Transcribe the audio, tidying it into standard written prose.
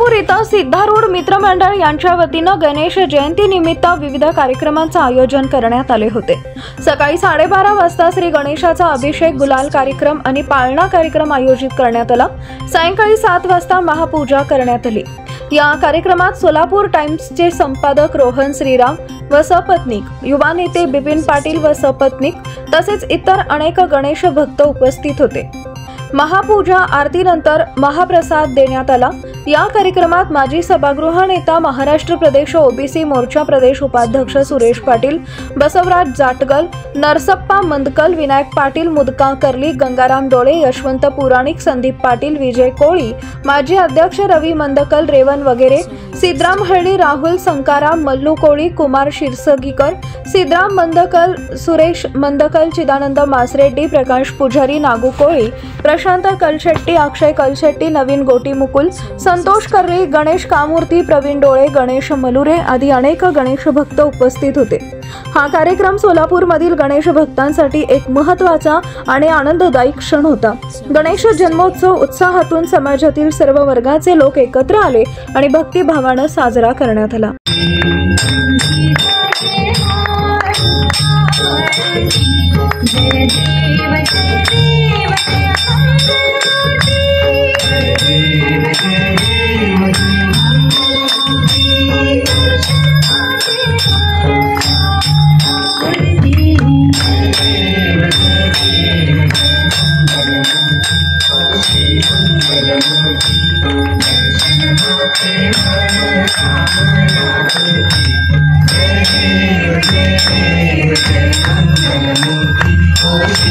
सोलापूर इथं सिद्धारूढ मित्रमंडळ यांच्या वतीनं गणेश जयंती निमित्त विविध कार्यक्रमांचं आयोजन करण्यात आले होते। सकाळी 12:30 वाजता श्री गणेशाचा अभिषेक, गुलाल कार्यक्रम आणि पाळणा कार्यक्रम आयोजित करण्यात आला। सायंकाळी 7 वाजता महापूजा करण्यात आली। या कार्यक्रमात सोलापूर टाइम्सचे संपादक रोहन श्रीराम व सपत्नीक, युवा नेते बिपिन पाटील व सपत्नीक तसेच इतर अनेक गणेश भक्त उपस्थित होते। महापूजा आरतीनंतर महाप्रसाद देण्यात आला। या कार्यक्रमात माजी सभागृह नेता, महाराष्ट्र प्रदेश ओबीसी मोर्चा प्रदेश उपाध्यक्ष सुरेश पाटील, बसवराज जाटगल, नरसप्पा मंदकल, विनायक पाटील, मुदका कर्ली, गंगाराम डोळे, यशवंत पुराणिक, संदीप पाटील, विजय कोळी, माजी अध्यक्ष रवी मंदकल, रेवन वगैरे, सिद्धराम हळ्ळी, राहुल संकाराम, मल्लू कोळी, कुमार शिरसगीकर, सिद्धराम मंदकल, सुरेश मंदकल, चिदानंद मासरेड्डी, प्रकाश पुजारी, नागू कोळी, प्रशांत कलशेट्टी, अक्षय कलशेट्टी, नवीन गोटी मुकुल, संतोष कर्री, गणेश कामूर्ती, प्रवीण डोळे, गणेश मलुरे आदी अनेक गणेश भक्त उपस्थित होते। हा कार्यक्रम सोलापूरमधील गणेश भक्तांसाठी एक महत्त्वाचा आणि आनंददायी क्षण होता। गणेश जन्मोत्सव उत्साहातून समाजातील सर्व वर्गाचे लोक एकत्र आले आणि भक्तिभावाने साजरा करण्यात आला। जय